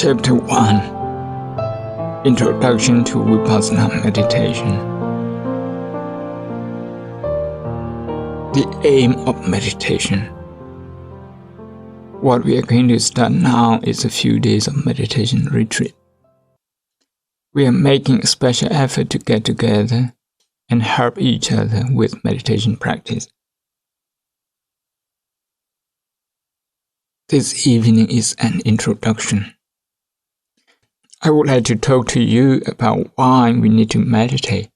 Chapter 1 Introduction to Vipassana Meditation. The aim of meditation. What we are going to start now is a few days of meditation retreat. We are making a special effort to get together and help each other with meditation practice. This evening is an introduction. I would like to talk to you about why we need to meditate,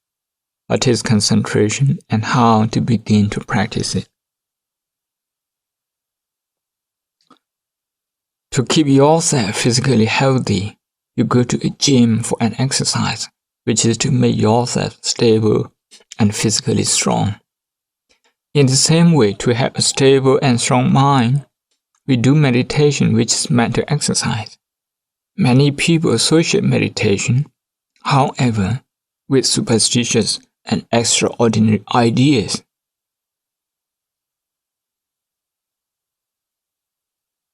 what is concentration, and how to begin to practice it. To keep yourself physically healthy, you go to a gym for an exercise, which is to make yourself stable and physically strong. In the same way, to have a stable and strong mind, we do meditation, which is mental exercise. Many people associate meditation, however, with superstitious and extraordinary ideas.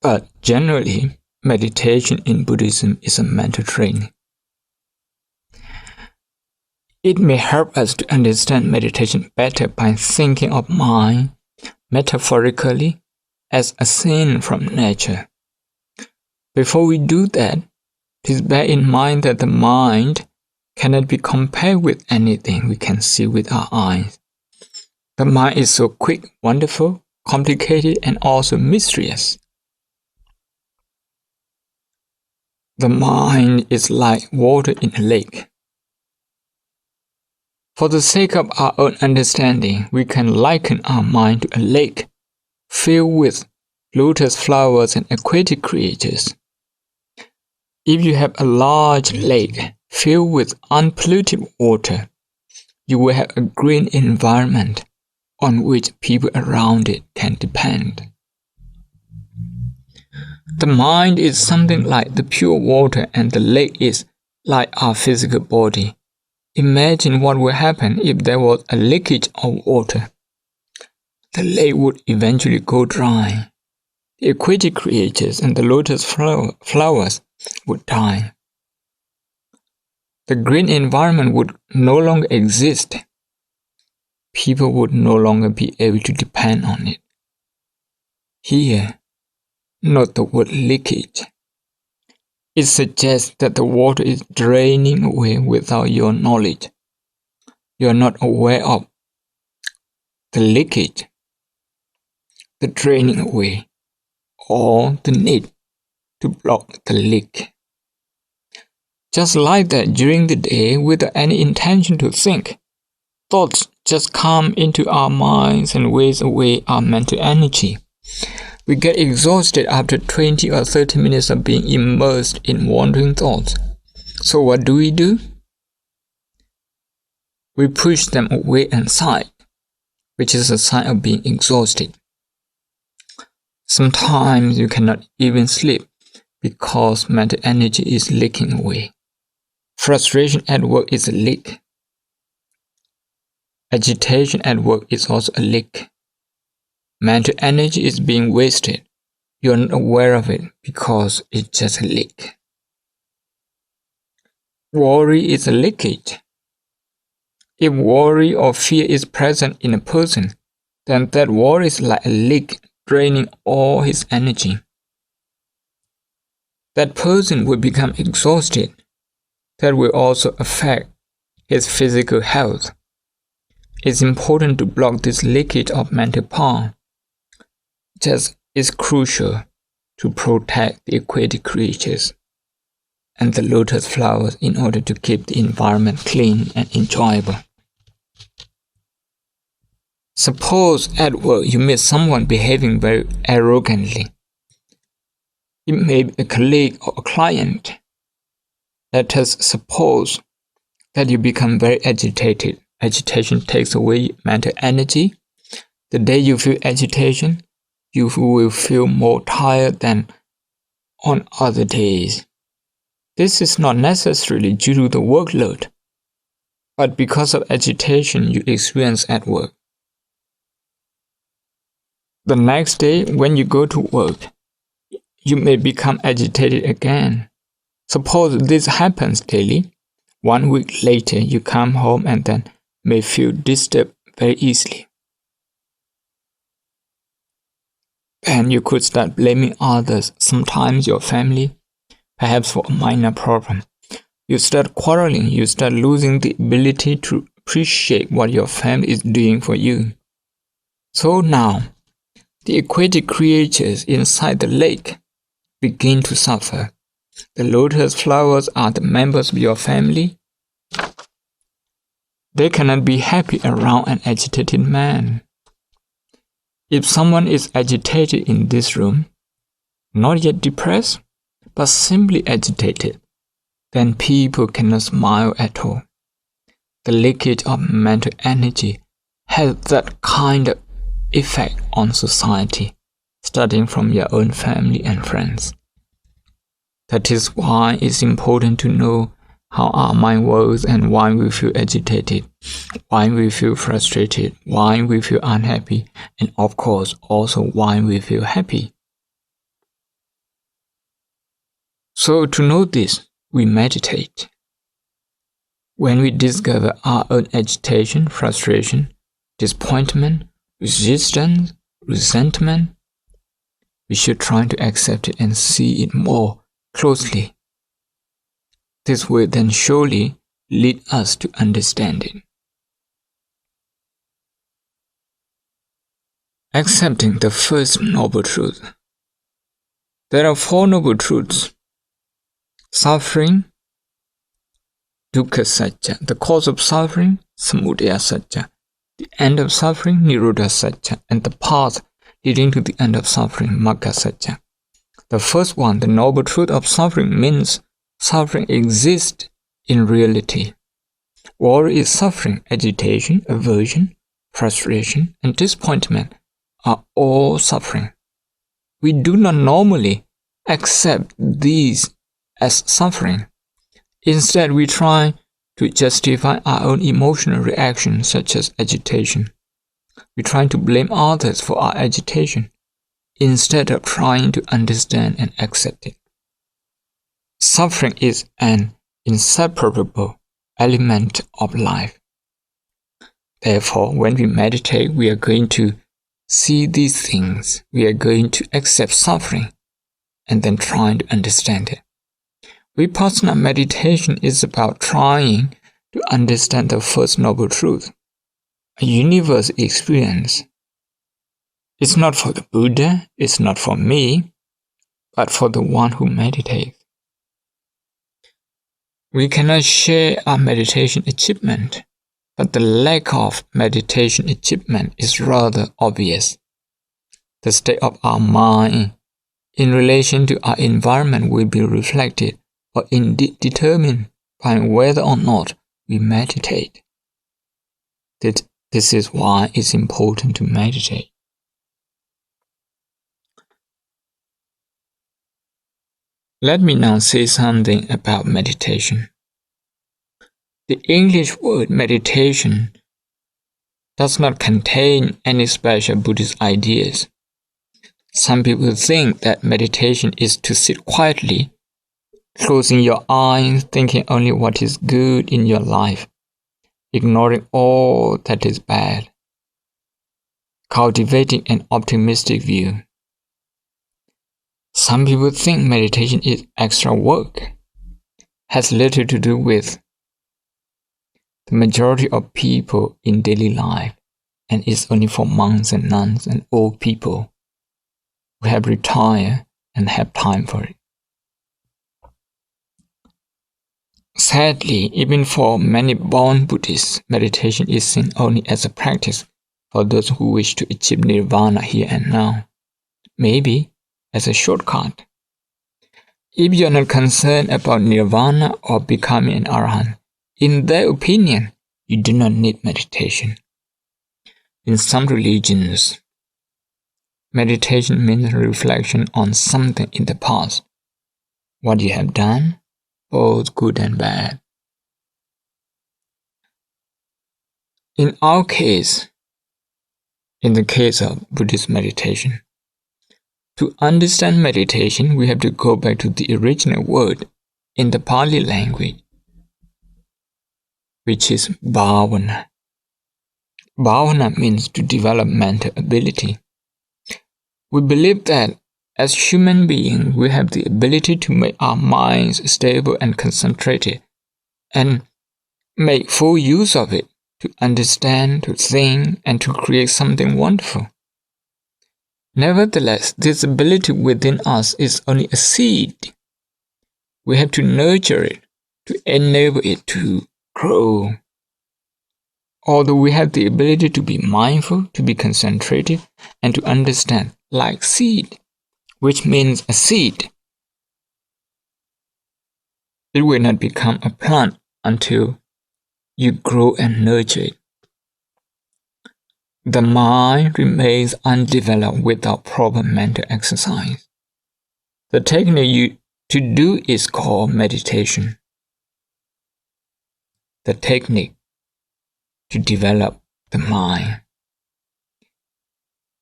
But generally, meditation in Buddhism is a mental training. It may help us to understand meditation better by thinking of mind metaphorically as a scene from nature. Before we do that, please bear in mind that the mind cannot be compared with anything we can see with our eyes. The mind is so quick, wonderful, complicated, and also mysterious. The mind is like water in a lake. For the sake of our own understanding, we can liken our mind to a lake filled with lotus flowers and aquatic creatures. If you have a large lake filled with unpolluted water, you will have a green environment on which people around it can depend. The mind is something like the pure water and the lake is like our physical body. Imagine what would happen if there was a leakage of water. The lake would eventually go dry. The aquatic creatures and the lotus flowers would die. The green environment would no longer exist. People would no longer be able to depend on it. Here, note the word leakage. It suggests that the water is draining away without your knowledge. You are not aware of the leakage, the draining away, or the need to block the leak. Just like that, during the day, without any intention to think, thoughts just come into our minds and waste away our mental energy. We get exhausted after 20 or 30 minutes of being immersed in wandering thoughts. So what do? We push them away and aside, which is a sign of being exhausted. Sometimes you cannot even sleep because mental energy is leaking away. Frustration at work is a leak. Agitation at work is also a leak. Mental energy is being wasted. You are not aware of it because it's just a leak. Worry is a leakage. If worry or fear is present in a person, then that worry is like a leak draining all his energy. That person will become exhausted. That will also affect his physical health. It's important to block this leakage of mental power. Just is crucial to protect the aquatic creatures and the lotus flowers in order to keep the environment clean and enjoyable. Suppose at work you meet someone behaving very arrogantly. It may be a colleague or a client. Let us suppose that you become very agitated. Agitation takes away mental energy. The day you feel agitation, you will feel more tired than on other days. This is not necessarily due to the workload, but because of agitation you experience at work. The next day, when you go to work, you may become agitated again. Suppose this happens daily. 1 week later, you come home and then may feel disturbed very easily. And you could start blaming others, sometimes your family, perhaps for a minor problem. You start quarreling, you start losing the ability to appreciate what your family is doing for you. So now, the aquatic creatures inside the lake begin to suffer. The lotus flowers are the members of your family. They cannot be happy around an agitated man. If someone is agitated in this room, not yet depressed, but simply agitated, then people cannot smile at all. The leakage of mental energy has that kind of effect on society, starting from your own family and friends. That is why it's important to know how our mind works and why we feel agitated, why we feel frustrated, why we feel unhappy, and of course also why we feel happy. So to know this, we meditate. When we discover our own agitation, frustration, disappointment, resistance, resentment, we should try to accept it and see it more closely. This will then surely lead us to understand it. Accepting the first noble truth. There are 4 noble truths. Suffering, dukkha satya, the cause of suffering, samudaya satya, the end of suffering, nirodha satya, and the path leading to the end of suffering, magga satya. The first one, the noble truth of suffering, means suffering exists in reality. Worry is suffering, agitation, aversion, frustration, and disappointment are all suffering. We do not normally accept these as suffering. Instead, we try to justify our own emotional reactions such as agitation. We try to blame others for our agitation instead of trying to understand and accept it. Suffering is an inseparable element of life. Therefore, when we meditate, we are going to see these things. We are going to accept suffering and then try to understand it. Vipassana meditation is about trying to understand the first noble truth, a universal experience. It's not for the Buddha, it's not for me, but for the one who meditates. We cannot share our meditation achievement, but the lack of meditation achievement is rather obvious. The state of our mind in relation to our environment will be reflected or indeed determined by whether or not we meditate. This is why it's important to meditate. Let me now say something about meditation. The English word meditation does not contain any special Buddhist ideas. Some people think that meditation is to sit quietly, closing your eyes, thinking only what is good in your life, ignoring all that is bad, cultivating an optimistic view. Some people think meditation is extra work, has little to do with the majority of people in daily life, and is only for monks and nuns and old people who have retired and have time for it. Sadly, even for many born Buddhists, meditation is seen only as a practice for those who wish to achieve nirvana here and now, maybe as a shortcut. If you are not concerned about nirvana or becoming an arahant, in their opinion, you do not need meditation. In some religions, meditation means reflection on something in the past, what you have done, both good and bad. In our case, in the case of Buddhist meditation, to understand meditation, we have to go back to the original word, in the Pali language, which is bhavana. Bhavana means to develop mental ability. We believe that as human beings, we have the ability to make our minds stable and concentrated, and make full use of it to understand, to think, and to create something wonderful. Nevertheless, this ability within us is only a seed. We have to nurture it to enable it to grow. Although we have the ability to be mindful, to be concentrated, and to understand, like seed, which means a seed, it will not become a plant until you grow and nurture it. The mind remains undeveloped without proper mental exercise. The technique to do is called meditation. The technique to develop the mind.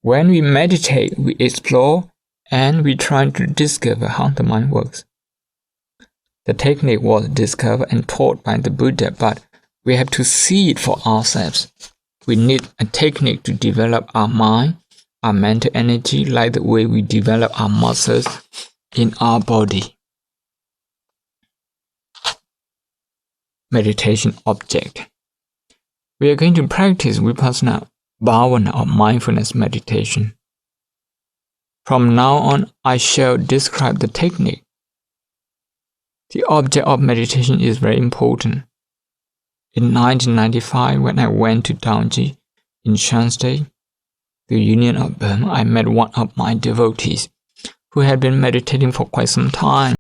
When we meditate, we explore and we try to discover how the mind works. The technique was discovered and taught by the Buddha, but we have to see it for ourselves. We need a technique to develop our mind, our mental energy, like the way we develop our muscles in our body. Meditation object. We are going to practice Vipassana, Bhavana, or mindfulness meditation. From now on, I shall describe the technique. The object of meditation is very important. In 1995, when I went to Daunji in Shan State, the Union of Burma, I met one of my devotees who had been meditating for quite some time.